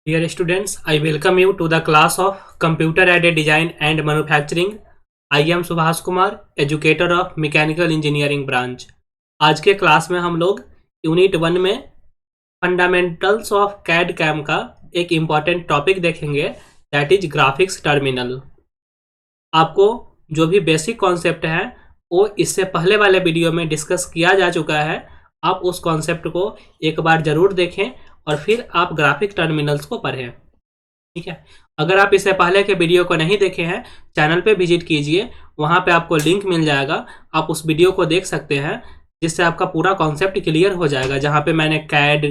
Dear students, I welcome you to the class of Computer Aided Design and Manufacturing. I am Subhas Kumar, educator of Mechanical Engineering branch. आज के class में हम लोग unit 1 में fundamentals of CAD cam का एक important topic देखेंगे, that is graphics terminal. आपको जो भी बेसिक कॉन्सेप्ट है वो इससे पहले वाले वीडियो में डिस्कस किया जा चुका है। आप उस कॉन्सेप्ट को एक बार ज़रूर देखें और फिर आप ग्राफिक टर्मिनल्स को पढ़ें, ठीक है। अगर आप इससे पहले के वीडियो को नहीं देखे हैं, चैनल पे विजिट कीजिए, वहाँ पे आपको लिंक मिल जाएगा, आप उस वीडियो को देख सकते हैं, जिससे आपका पूरा कॉन्सेप्ट क्लियर हो जाएगा। जहाँ पे मैंने CAD,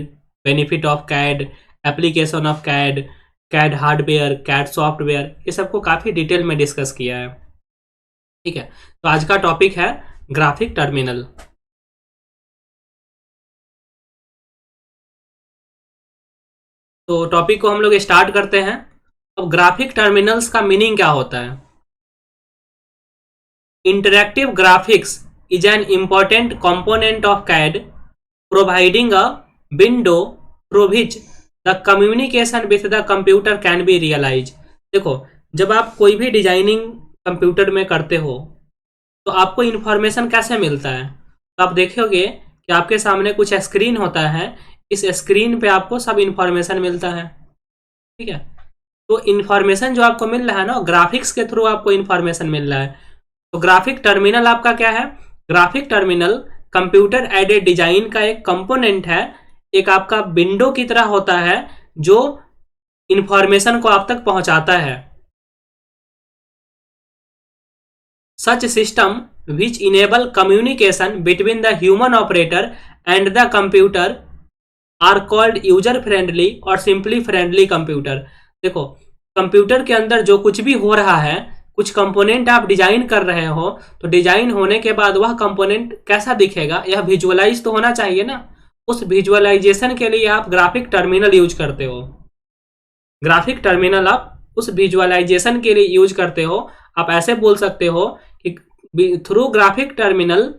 benefit of CAD, application of CAD, CAD hardware, CAD software, ये सबको काफ़ी डिटेल में डिस्कस किया है, ठीक है। तो आज का टॉपिक है ग्राफिक टर्मिनल। तो टॉपिक को हम लोग स्टार्ट करते हैं। अब ग्राफिक टर्मिनल्स का मीनिंग क्या होता है? Interactive graphics is an important component of CAD, providing a window through which the communication with the computer can be realise. देखो, जब आप कोई भी डिजाइनिंग कंप्यूटर में करते हो तो आपको इंफॉर्मेशन कैसे मिलता है? तो आप देखोगे कि आपके सामने कुछ स्क्रीन होता है, इस स्क्रीन पे आपको सब इंफॉर्मेशन मिलता है, ठीक है। तो इंफॉर्मेशन जो आपको मिल रहा है ना, ग्राफिक्स के थ्रू आपको इंफॉर्मेशन मिल रहा है। तो ग्राफिक टर्मिनल आपका क्या है? Graphic terminal computer aided design का एक कंपोनेंट है, एक आपका विंडो की तरह होता है जो इंफॉर्मेशन को आप तक पहुंचाता है। सच system which enable communication between the human operator and the computer are called user friendly और simply friendly computer। देखो, कंप्यूटर के अंदर जो कुछ भी हो रहा है, कुछ कंपोनेंट आप डिजाइन कर रहे हो, तो डिजाइन होने के बाद वह कंपोनेंट कैसा दिखेगा, यह विजुअलाइज तो होना चाहिए ना। उस विजुअलाइजेशन के लिए आप ग्राफिक टर्मिनल यूज करते हो। ग्राफिक टर्मिनल आप उस विजुअलाइजेशन के लिए यूज करते हो। आप ऐसे बोल सकते हो कि थ्रू ग्राफिक टर्मिनल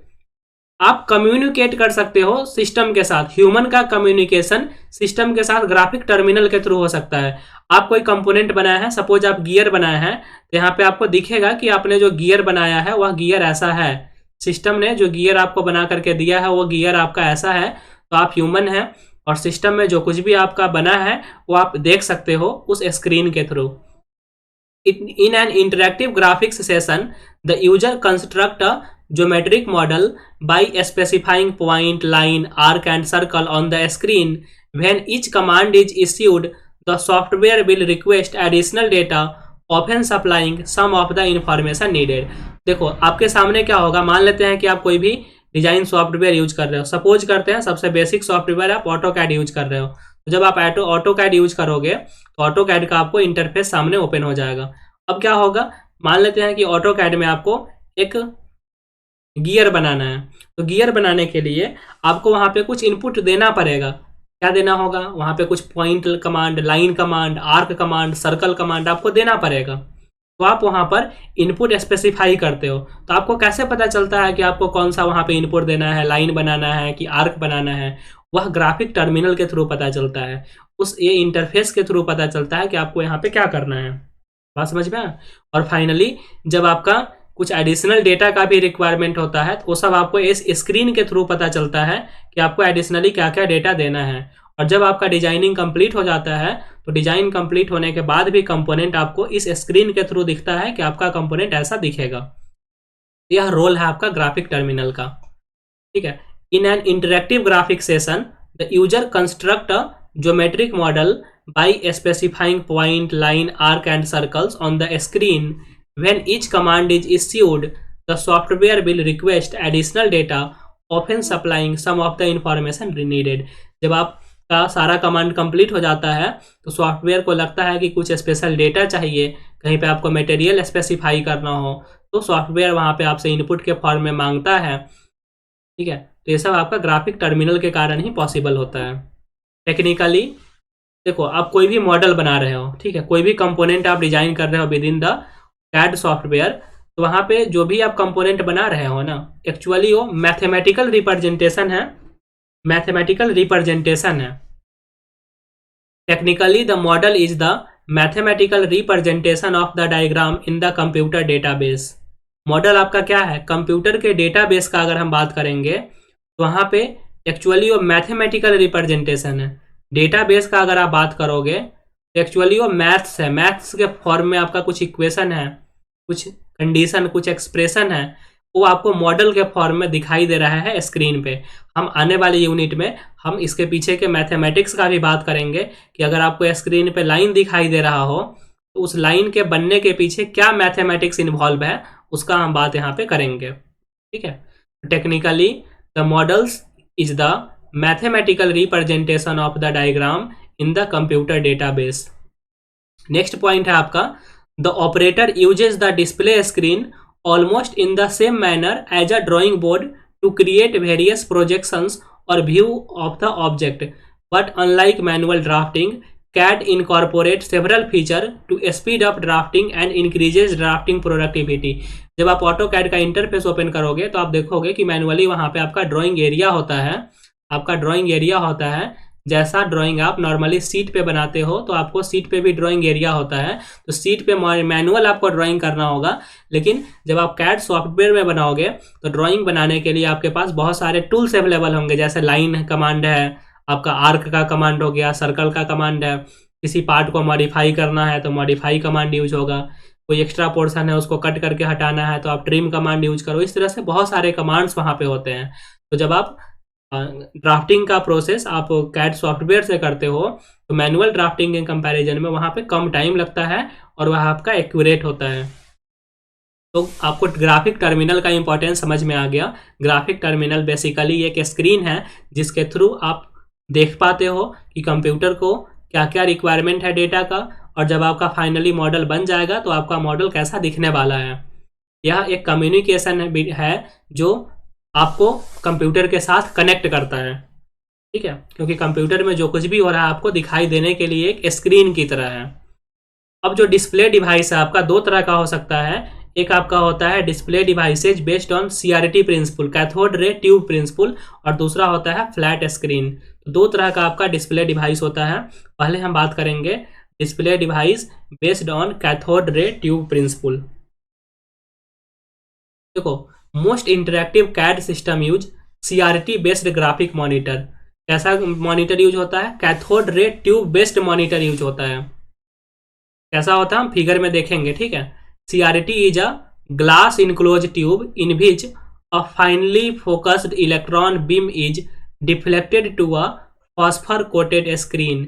आप कम्युनिकेट कर सकते हो सिस्टम के साथ। ह्यूमन का कम्युनिकेशन सिस्टम के साथ ग्राफिक टर्मिनल के थ्रू हो सकता है। आप कोई कंपोनेंट बनाया है, सपोज आप गियर बनाए हैं, तो यहाँ पे आपको दिखेगा कि आपने जो गियर बनाया है वह गियर ऐसा है। सिस्टम ने जो गियर आपको बना करके दिया है वो गियर आपका ऐसा है। तो आप ह्यूमन हैं और सिस्टम में जो कुछ भी आपका बना है वो आप देख सकते हो उस स्क्रीन के through. In an interactive graphics session, the user construct a geometric model by specifying point, line, arc and circle on the screen. When each command is issued, the software will request additional data, often supplying some of the information needed। देखो, आपके सामने क्या होगा, मान लेते हैं कि आप कोई भी डिजाइन सॉफ्टवेयर यूज कर रहे हो। सपोज करते हैं सबसे बेसिक सॉफ्टवेयर आप ऑटो कैड यूज कर रहे हो। तो जब आप ऑटो कैड यूज करोगे तो ऑटो कैड का आपको इंटरफेस सामने ओपन हो जाएगा। अब क्या होगा, मान लेते हैं कि ऑटो कैड में आपको एक गियर बनाना है। तो गियर बनाने के लिए आपको वहां पे कुछ इनपुट देना पड़ेगा। क्या देना होगा? वहां पे कुछ point command, line command, arc command, circle command आपको देना पड़ेगा। तो आप वहां पर इनपुट स्पेसिफाई करते हो। तो आपको कैसे पता चलता है कि आपको कौन सा वहां पे इनपुट देना है, लाइन बनाना है कि आर्क बनाना है? वह ग्राफिक टर्मिनल के थ्रू पता चलता है। उस ये इंटरफेस के थ्रू पता चलता है कि आपको यहाँ पे क्या करना है। बात समझ में? और फाइनली जब आपका कुछ एडिशनल डेटा का भी रिक्वायरमेंट होता है तो वो सब आपको इस स्क्रीन के थ्रू पता चलता है कि आपको एडिशनली क्या क्या डेटा देना है। और जब आपका डिजाइनिंग कंप्लीट हो जाता है तो डिजाइन कंप्लीट होने के बाद भी कंपोनेंट आपको इस स्क्रीन के थ्रू दिखता है कि आपका कंपोनेंट ऐसा दिखेगा। यह रोल है आपका ग्राफिक टर्मिनल का, ठीक है। In an interactive graphic session the user construct a geometric model by specifying point, line, arc and circles on the screen. When each command is issued, the software will request additional data, often supplying some of the information needed। जब आपका सारा command complete हो जाता है तो software को लगता है कि कुछ स्पेशल डेटा चाहिए, कहीं पे आपको मटेरियल स्पेसिफाई करना हो, तो सॉफ्टवेयर वहाँ पे आपसे इनपुट के फॉर्म में मांगता है, ठीक है। तो ये सब आपका ग्राफिक टर्मिनल के कारण ही पॉसिबल होता है। टेक्निकली देखो, आप कोई भी मॉडल बना रहे हो, ठीक है, कोई भी कंपोनेंट आप डिजाइन कर रहे हो within the CAD software, तो वहाँ पे जो भी आप कंपोनेंट बना रहे हो ना, एक्चुअली वो मैथमेटिकल रिप्रेजेंटेशन है। मैथमेटिकल रिप्रेजेंटेशन है। Technically the model is the mathematical representation of the diagram in the computer database. Model आपका क्या है, कंप्यूटर के डेटाबेस का अगर हम बात करेंगे तो वहाँ पे एक्चुअली वो मैथमेटिकल रिप्रेजेंटेशन है। डेटाबेस का अगर आप बात करोगे तो एक्चुअली वो मैथ्स है, मैथ्स के फॉर्म में आपका कुछ इक्वेशन है, कुछ कंडीशन, कुछ एक्सप्रेशन है, वो आपको मॉडल के फॉर्म में दिखाई दे रहा है स्क्रीन पे। हम आने वाले यूनिट में हम इसके पीछे के मैथमेटिक्स का भी बात करेंगे कि अगर आपको स्क्रीन पे लाइन दिखाई दे रहा हो तो उस लाइन के बनने के पीछे क्या मैथमेटिक्स इन्वॉल्व है उसका हम बात यहाँ पे करेंगे। ठीक है, technically the models is the mathematical representation of the diagram in the computer database. Next point है आपका, the operator uses the display screen almost in the same manner as a drawing board to create various projections और view of the object, but unlike manual drafting CAD incorporates several feature to speed up drafting and increases drafting productivity। जब आप AutoCAD का interface open करोगे तो आप देखोगे कि manually वहाँ पे आपका ड्राइंग एरिया होता है, आपका ड्राइंग एरिया होता है। जैसा ड्राइंग आप नॉर्मली सीट पे बनाते हो तो आपको सीट पे भी ड्राइंग एरिया होता है, तो सीट पे मैनुअल आपको ड्राइंग करना होगा। लेकिन जब आप CAD सॉफ्टवेयर में बनाओगे तो ड्राइंग बनाने के लिए आपके पास बहुत सारे टूल्स अवेलेबल होंगे, जैसे लाइन कमांड है, आपका आर्क का कमांड हो गया, सर्कल का कमांड है, किसी पार्ट को मॉडिफाई करना है तो मॉडिफाई कमांड यूज होगा, कोई एक्स्ट्रा पोर्शन है उसको कट करके हटाना है तो आप ट्रिम कमांड यूज करो। इस तरह से बहुत सारे कमांड्स वहाँ पे होते हैं। तो जब आप ड्राफ्टिंग का प्रोसेस आप CAD सॉफ्टवेयर से करते हो तो मैनुअल ड्राफ्टिंग के कंपैरिजन में वहाँ पे कम टाइम लगता है और वह आपका एक्यूरेट होता है। तो आपको ग्राफिक टर्मिनल का इंपॉर्टेंस समझ में आ गया। ग्राफिक टर्मिनल बेसिकली एक स्क्रीन है जिसके थ्रू आप देख पाते हो कि कंप्यूटर को क्या क्या रिक्वायरमेंट है डेटा का, और जब आपका फाइनली मॉडल बन जाएगा तो आपका मॉडल कैसा दिखने वाला है। यह एक कम्युनिकेशन है जो आपको कंप्यूटर के साथ कनेक्ट करता है। ठीक है, क्योंकि कंप्यूटर में जो कुछ भी हो रहा है आपको दिखाई देने के लिए एक स्क्रीन की तरह है। अब जो डिस्प्ले डिवाइस है आपका दो तरह का हो सकता है। एक आपका होता है display devices based on CRT principle, cathode ray tube principle, और दूसरा होता है फ्लैट स्क्रीन। तो दो तरह का आपका डिस्प्ले डिवाइस होता है। पहले हम बात करेंगे display device based on cathode ray tube principle. देखो, most interactive CAD system use CRT based graphic monitor. कैसा मॉनिटर यूज होता है? Cathode ray tube based monitor use होता है। कैसा होता है हम फिगर में देखेंगे। ठीक है, CRT is a glass enclose tube in which a finely focused electron beam is deflected to a phosphor coated screen.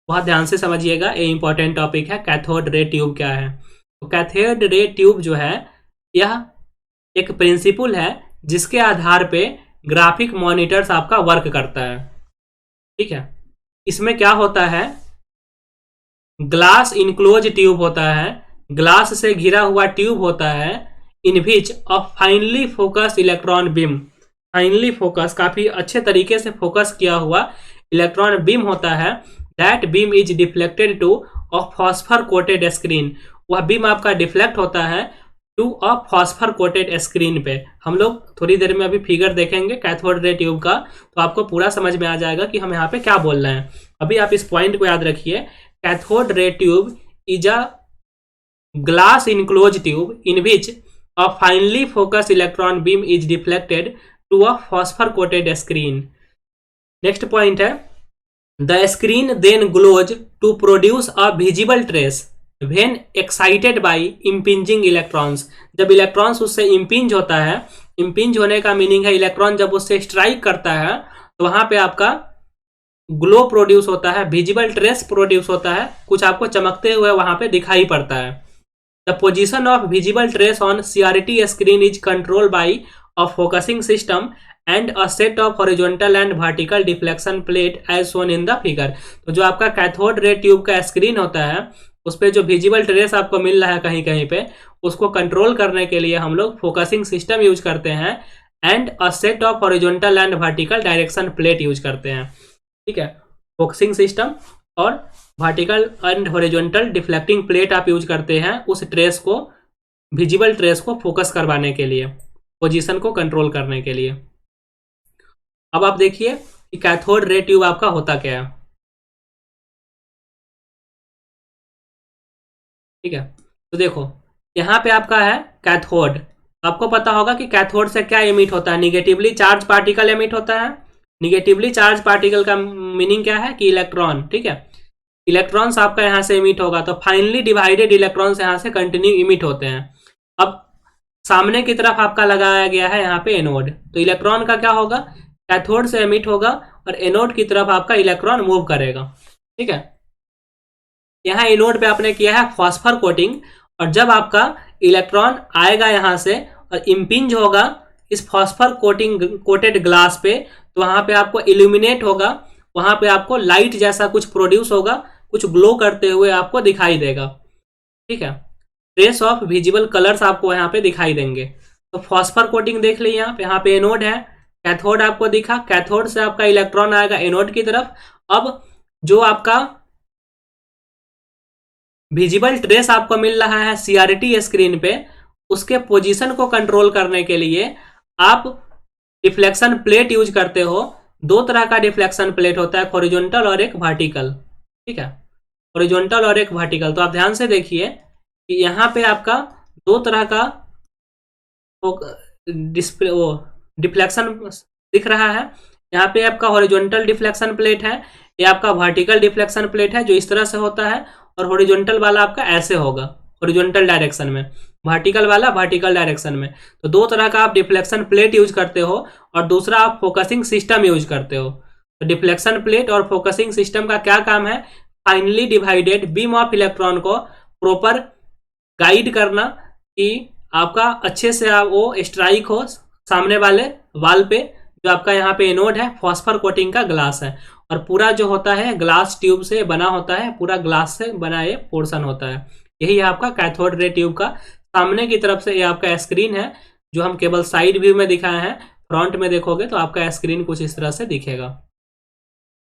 बहुत ध्यान से समझिएगा, ये इंपॉर्टेंट टॉपिक है। कैथोड रे ट्यूब क्या है? तो कैथोड रे ट्यूब जो है यह एक प्रिंसिपल है जिसके आधार पे ग्राफिक मॉनिटर्स आपका वर्क करता है। ठीक है, इसमें क्या होता है, ग्लास इनक्लोज ट्यूब होता है, ग्लास से घिरा हुआ ट्यूब होता है, in which a finely focus electron beam, finely focus काफी अच्छे तरीके से फोकस किया हुआ इलेक्ट्रॉन बीम होता है। That beam is deflected to a phosphor coated screen. वह बीम आपका डिफ्लेक्ट होता है to a phosphor coated screen पे। हम लोग थोड़ी देर में अभी फिगर देखेंगे कैथोड रे ट्यूब का, तो आपको पूरा समझ में आ जाएगा कि हम यहाँ पे क्या बोल रहे हैं। अभी आप इस पॉइंट को याद रखिए, cathode ray tube is a glass enclose tube in which a finely focus electron beam is deflected to a phosphor coated screen. Next point है, the screen then glows to produce a visible trace when excited by impinging electrons. जब electrons उससे impinge होता है, impinge होने का meaning है electron जब उससे स्ट्राइक करता है तो वहां पे आपका ग्लो प्रोड्यूस होता है, विजिबल ट्रेस प्रोड्यूस होता है, कुछ आपको चमकते हुए वहां पे दिखाई पड़ता है। The position of visible trace on CRT screen is control by a focusing system and a set of horizontal and vertical deflection plate as shown in the figure. तो जो आपका कैथोड रे ट्यूब का screen होता है उस पर जो visible trace आपको मिल रहा है कहीं कहीं पे, उसको कंट्रोल करने के लिए हम लोग फोकसिंग सिस्टम यूज करते हैं and a set of horizontal and vertical direction plate use करते हैं। ठीक है, फोकसिंग सिस्टम और vertical and horizontal deflecting plate आप यूज करते हैं उस ट्रेस को, विजिबल ट्रेस को फोकस करवाने के लिए, पोजीशन को कंट्रोल करने के लिए। अब आप देखिए कि कैथोड रे ट्यूब आपका होता क्या है। ठीक है। तो देखो यहाँ पे आपका है कैथोड। आपको पता होगा कि कैथोड से क्या एमिट होता है, निगेटिवली चार्ज पार्टिकल एमिट होता है। निगेटिवली चार्ज पार्टिकल का मीनिंग क्या है कि इलेक्ट्रॉन, ठीक है। इलेक्ट्रॉन्स आपका यहाँ से इमिट होगा, तो फाइनली डिवाइडेड इलेक्ट्रॉन्स यहाँ से कंटिन्यू इमिट होते हैं। अब सामने की तरफ आपका लगाया गया है यहाँ पे एनोड, तो इलेक्ट्रॉन का क्या होगा, कैथोड से एमिट होगा और एनोड की तरफ आपका इलेक्ट्रॉन मूव करेगा, ठीक है। यहाँ एनोड पे आपने किया है फॉस्फर कोटिंग, और जब आपका इलेक्ट्रॉन आएगा यहाँ से और इम्पिंज होगा इस फॉस्फर कोटेड ग्लास पे, तो वहां पे आपको इल्यूमिनेट होगा, वहां पे आपको लाइट जैसा कुछ प्रोड्यूस होगा, कुछ ग्लो करते हुए आपको दिखाई देगा, ठीक है। ट्रेस ऑफ विजिबल कलर्स आपको यहाँ पे दिखाई देंगे। तो फॉस्फर कोटिंग देख ली, यहाँ पे एनोड है, कैथोड आपको दिखा, कैथोड से आपका इलेक्ट्रॉन आएगा एनोड की तरफ। अब जो आपका विजिबल ट्रेस आपको मिल रहा है सीआरटी स्क्रीन पे, उसके पोजीशन को कंट्रोल करने के लिए आप डिफ्लेक्शन प्लेट यूज करते हो। दो तरह का डिफ्लेक्शन प्लेट होता है, हॉरिजॉन्टल और एक वर्टिकल, ठीक है। हॉरिजॉन्टल और एक वर्टिकल। तो आप ध्यान से देखिए कि यहाँ पे आपका दो तरह का डिस्प्ले वो डिफ्लेक्शन दिख रहा है। यहाँ पे आपका हॉरिजॉन्टल डिफ्लेक्शन प्लेट है, ये आपका वर्टिकल डिफ्लेक्शन प्लेट है जो इस तरह से होता है, और हॉरिजॉन्टल वाला आपका ऐसे होगा हॉरिजॉन्टल डायरेक्शन में, वर्टिकल वाला वर्टिकल डायरेक्शन में। तो दो तरह का आप डिफ्लेक्शन प्लेट यूज करते हो, और दूसरा आप फोकसिंग सिस्टम यूज करते हो। तो डिफ्लेक्शन प्लेट और फोकसिंग सिस्टम का क्या काम है, finally divided beam of electron को प्रॉपर गाइड करना कि आपका अच्छे से आप वो स्ट्राइक हो सामने वाले वाल पे, जो आपका यहाँ पे एनोड है, फॉस्फर कोटिंग का ग्लास है, और पूरा जो होता है ग्लास ट्यूब से बना होता है, पूरा ग्लास से बना ये पोर्शन होता है। यही है आपका कैथोड रे ट्यूब का। सामने की तरफ से ये आपका स्क्रीन है, जो हम केवल साइड व्यू में दिखाए हैं। फ्रंट में देखोगे तो आपका स्क्रीन कुछ इस तरह से दिखेगा,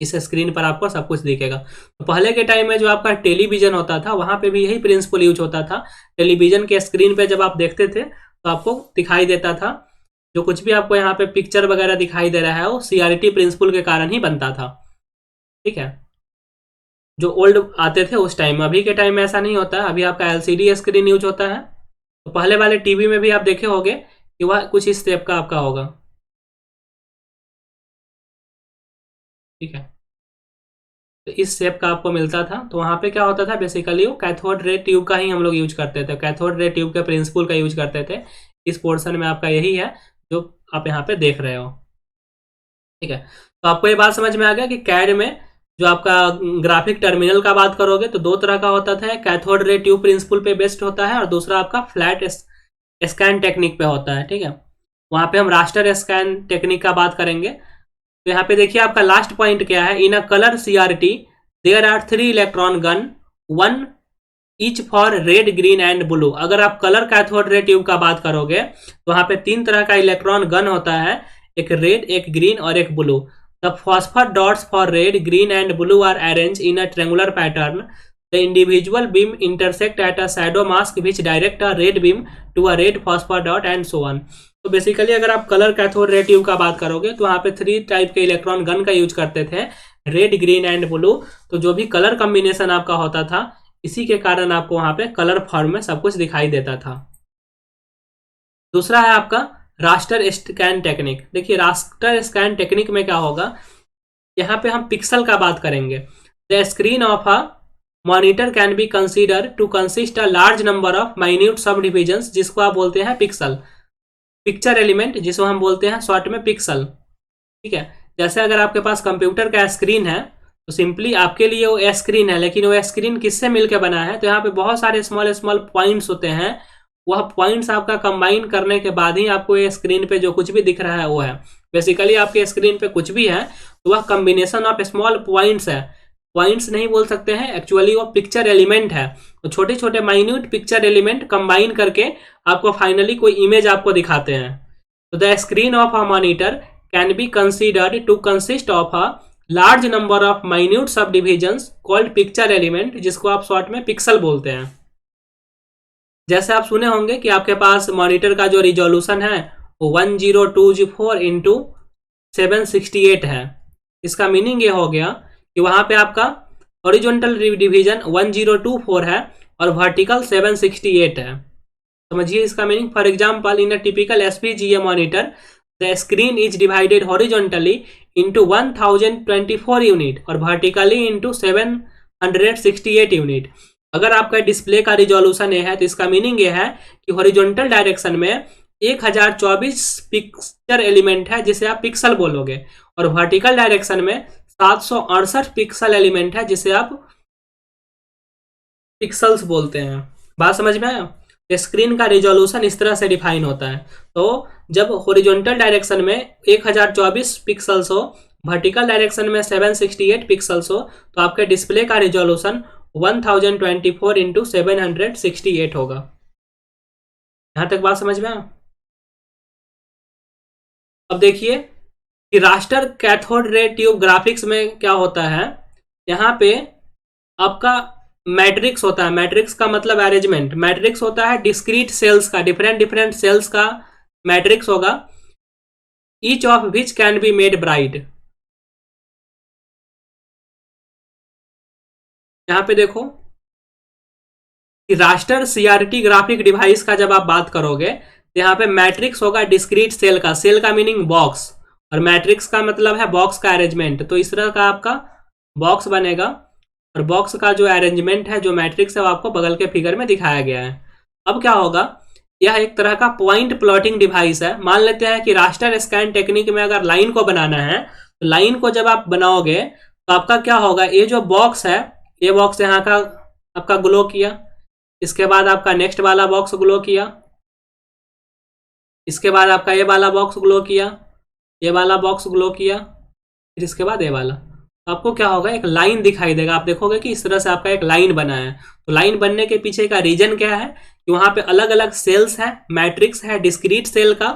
इस स्क्रीन पर आपको सब कुछ दिखेगा। तो पहले के टाइम में जो आपका टेलीविजन होता था, वहां पे भी यही प्रिंसिपल यूज होता था। टेलीविजन के स्क्रीन पे जब आप देखते थे तो आपको दिखाई देता था, जो कुछ भी आपको यहाँ पे पिक्चर वगैरह दिखाई दे रहा है वो सीआरटी प्रिंसिपल के कारण ही बनता था, ठीक है। जो ओल्ड आते थे उस टाइम में, अभी के टाइम में ऐसा नहीं होता है। अभी आपका एलसीडी स्क्रीन यूज होता है। तो पहले वाले टीवी में भी आप देखे होंगे कि वह कुछ इस टाइप का आपका होगा, ठीक है। तो इस शेप का आपको मिलता था। तो वहां पे क्या होता था, बेसिकली वो कैथोड रे ट्यूब का ही हम लोग यूज करते थे, कैथोड रे ट्यूब के प्रिंसिपल का यूज करते थे। इस पोर्शन में आपका यही है जो आप यहाँ पे देख रहे हो, ठीक है। तो आपको ये बात समझ में आ गया कि कैड में जो आपका ग्राफिक टर्मिनल का बात करोगे तो दो तरह का होता था, कैथोड रे ट्यूब प्रिंसिपल पे बेस्ड होता है, और दूसरा आपका फ्लैट स्कैन टेक्निक पे होता है, ठीक है। वहां पे हम रास्टर स्कैन टेक्निक का बात करेंगे। तो यहाँ पे देखिए आपका लास्ट पॉइंट क्या है, in a colour CRT there are 3 electron gun, 1 each for red green and blue. अगर आप कलर कैथोड रे ट्यूब का बात करोगे तो वहां पे 3 तरह का इलेक्ट्रॉन गन होता है, एक रेड, एक ग्रीन और एक blue. The phosphor dots for red, green and blue are arrange in a triangular pattern. The individual beam intersect at a shadow mask which direct a red beam to a red phosphor dot and so on. तो basically अगर आप colour cathode ray tube का बात करोगे तो वहाँ पे 3 type के इलेक्ट्रॉन गन का यूज करते थे, रेड, ग्रीन एंड ब्लू। तो जो भी कलर कॉम्बिनेशन आपका होता था, इसी के कारण आपको वहाँ पे कलर फॉर्म में सब कुछ दिखाई देता था। दूसरा है आपका रास्टर स्कैन टेक्निक। देखिए रास्टर स्कैन टेक्निक में क्या होगा, यहाँ पे हम पिक्सल का बात करेंगे। The screen of a monitor can be consider to consist a large number of minute subdivisions, जिसको आप बोलते हैं पिक्सल, पिक्चर एलिमेंट, जिसको हम बोलते हैं शॉर्ट में पिक्सल, ठीक है। जैसे अगर आपके पास कंप्यूटर का स्क्रीन है तो सिंपली आपके लिए वो स्क्रीन है, लेकिन वो स्क्रीन किससे मिलकर बना है, तो यहाँ पे बहुत सारे स्मॉल स्मॉल पॉइंट्स होते हैं। वह पॉइंट्स आपका कंबाइन करने के बाद ही आपको ये स्क्रीन पे जो कुछ भी दिख रहा है वो है। बेसिकली आपके स्क्रीन पे कुछ भी है तो वह कॉम्बिनेशन ऑफ स्मॉल पॉइंट्स है, पॉइंट्स नहीं बोल सकते हैं, एक्चुअली वो पिक्चर एलिमेंट है। तो छोटे छोटे माइन्यूट पिक्चर एलिमेंट कंबाइन करके आपको फाइनली कोई इमेज आपको दिखाते हैं। तो the screen of a monitor can be considered to consist of a large number of minute subdivisions called picture element, जिसको आप शॉर्ट में पिक्सल बोलते हैं। जैसे आप सुने होंगे कि आपके पास मॉनिटर का जो रिजोल्यूशन है वो 1024 इंटू 768 है। इसका मीनिंग ये हो गया कि वहां पे आपका हॉरिजॉन्टल डिवीजन 1024 है, और वर्टिकल 768 है। समझिए इसका meaning. For example, in a typical SPGA monitor the screen is divided horizontally into 1024 unit और वर्टिकली इंटू 768 यूनिट। अगर आपका डिस्प्ले का रिजोल्यूशन है तो इसका मीनिंग ये है कि हॉरिजॉन्टल डायरेक्शन में 1024 पिक्चर एलिमेंट है जिसे आप पिक्सल बोलोगे, और वर्टिकल डायरेक्शन में 768 पिक्सल एलिमेंट है जिसे आप पिक्सल्स बोलते हैं। बात समझ में आया? स्क्रीन का रिजोल्यूशन इस तरह से डिफाइन होता है। तो जब हॉरिजॉन्टल डायरेक्शन में 1024 पिक्सल्स हो, वर्टिकल डायरेक्शन में 768 पिक्सल्स हो, तो आपके डिस्प्ले का रिजोल्यूशन 1024 इंटू 768 होगा। यहां तक बात समझ में आया? अब देखिए कि raster cathode ray tube graphics में क्या होता है। यहाँ पे आपका मैट्रिक्स होता है। मैट्रिक्स का मतलब अरेंजमेंट। मैट्रिक्स होता है डिस्क्रीट सेल्स का, डिफरेंट डिफरेंट सेल्स का मैट्रिक्स होगा। Each of which can be made bright. यहां पे देखो कि रास्टर सीआरटी ग्राफिक डिवाइस का जब आप बात करोगे तो यहाँ पे मैट्रिक्स होगा डिस्क्रीट सेल का। सेल का मीनिंग बॉक्स, और मैट्रिक्स का मतलब है बॉक्स का अरेंजमेंट। तो इस तरह का आपका बॉक्स बनेगा, और बॉक्स का जो अरेंजमेंट है, जो मैट्रिक्स है, वो आपको बगल के फिगर में दिखाया गया है। अब क्या होगा, यह एक तरह का पॉइंट प्लॉटिंग डिवाइस है। मान लेते हैं कि रास्टर स्कैन टेक्निक में अगर लाइन को बनाना है, तो लाइन को जब आप बनाओगे तो आपका क्या होगा, ये जो बॉक्स है, ये बॉक्स यहाँ का आपका ग्लो किया, इसके बाद आपका नेक्स्ट वाला बॉक्स ग्लो किया, इसके बाद आपका ये वाला बॉक्स ग्लो किया, ये वाला बॉक्स ग्लो किया, फिर इसके बाद ये वाला। आपको क्या होगा, एक लाइन दिखाई देगा। आप देखोगे कि इस तरह से आपका एक लाइन बना है। तो लाइन बनने के पीछे का रीजन क्या है कि वहां पे अलग अलग सेल्स है, मैट्रिक्स है डिस्क्रीट सेल का,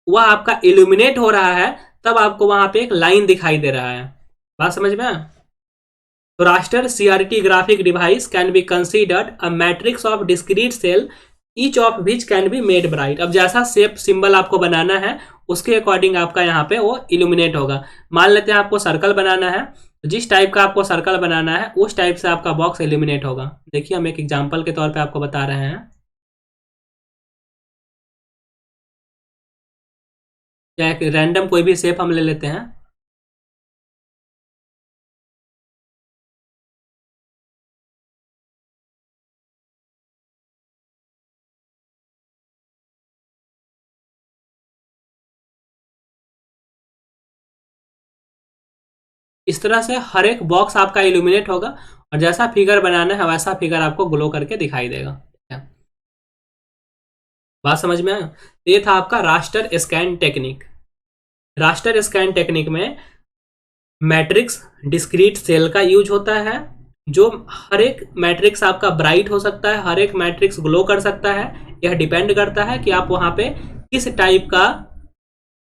वह आपका इल्यूमिनेट हो रहा है, तब आपको वहां पे एक लाइन दिखाई दे रहा है। बात समझ में? तो raster CRT graphic device can be considered a matrix of discrete cell each of which can be made bright. अब जैसा शेप सिंबल आपको बनाना है उसके अकॉर्डिंग आपका यहाँ पे वो इल्यूमिनेट होगा। मान लेते हैं आपको सर्कल बनाना है, तो जिस टाइप का आपको सर्कल बनाना है उस टाइप से आपका बॉक्स इल्यूमिनेट होगा। देखिए हम एक एग्जांपल के तौर पे आपको बता रहे हैं। या एक रैंडम कोई भी शेप हम ले लेते हैं। इस तरह से हर एक बॉक्स आपका इल्यूमिनेट होगा, और जैसा फिगर बनाना है वैसा फिगर आपको ग्लो करके दिखाई देगा। बात समझ में आया? ये था आपका raster scan technique. Raster scan technique में मैट्रिक्स डिस्क्रीट सेल का यूज होता है। जो हर एक मैट्रिक्स आपका ब्राइट हो सकता है, हर एक मैट्रिक्स ग्लो कर सकता है। यह डिपेंड करता है कि आप वहां पे किस टाइप का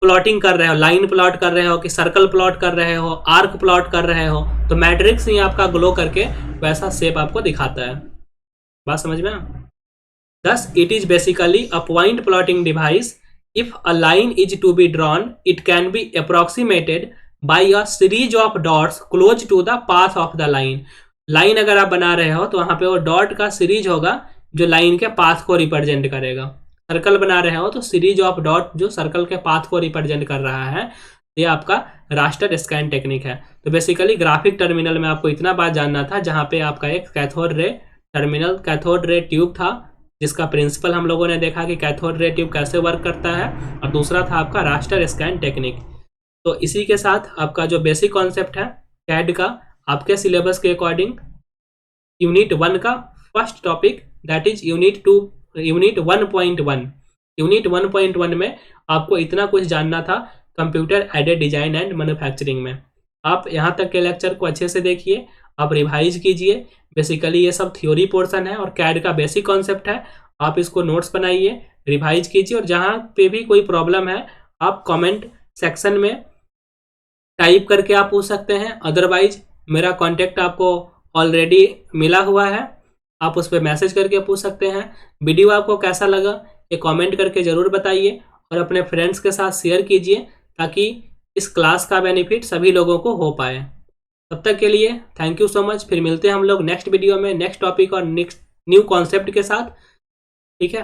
प्लॉटिंग कर रहे हो, लाइन प्लॉट कर रहे हो कि सर्कल प्लॉट कर रहे हो, आर्क प्लॉट कर रहे हो, तो मैट्रिक्स ही आपका ग्लो करके वैसा शेप आपको दिखाता है। बात समझ में? Thus, it is basically a point plotting device. If a line is to be drawn, it can be approximated by a series of dots close to the path of the line. Line अगर आप बना रहे हो तो वहां पे वो dot का सीरीज होगा जो लाइन के पाथ को रिप्रेजेंट करेगा। सर्कल बना रहे हो तो सीरीज ऑफ डॉट जो सर्कल के पाथ को रिप्रेजेंट कर रहा है, ये आपका रास्टर स्कैन टेक्निक है। तो बेसिकली ग्राफिक टर्मिनल में आपको इतना बात जानना था, जहां पे आपका एक cathode ray terminal, cathode ray tube था, जिसका प्रिंसिपल हम लोगों ने देखा कि कैथोड रे ट्यूब कैसे वर्क करता है, और दूसरा था आपका रास्टर स्कैन टेक्निक। तो इसी के साथ आपका जो बेसिक कॉन्सेप्ट है कैड का, आपके सिलेबस के अकॉर्डिंग यूनिट 1 का first topic, that is unit 1.1। Unit 1.1 में आपको इतना कुछ जानना था computer aided design and manufacturing में। आप यहाँ तक के लेक्चर को अच्छे से देखिए, आप रिवाइज कीजिए। बेसिकली ये सब थ्योरी पोर्शन है और कैड का बेसिक कॉन्सेप्ट है। आप इसको नोट्स बनाइए, रिवाइज कीजिए, और जहाँ पे भी कोई प्रॉब्लम है आप कमेंट सेक्शन में टाइप करके आप पूछ सकते हैं। अदरवाइज मेरा कॉन्टेक्ट आपको ऑलरेडी मिला हुआ है, आप उस पर मैसेज करके पूछ सकते हैं। वीडियो आपको कैसा लगा ये कमेंट करके ज़रूर बताइए, और अपने फ्रेंड्स के साथ शेयर कीजिए ताकि इस क्लास का बेनिफिट सभी लोगों को हो पाए। तब तक के लिए थैंक यू सो मच। फिर मिलते हैं हम लोग नेक्स्ट वीडियो में, नेक्स्ट टॉपिक और नेक्स्ट न्यू कॉन्सेप्ट के साथ। ठीक है,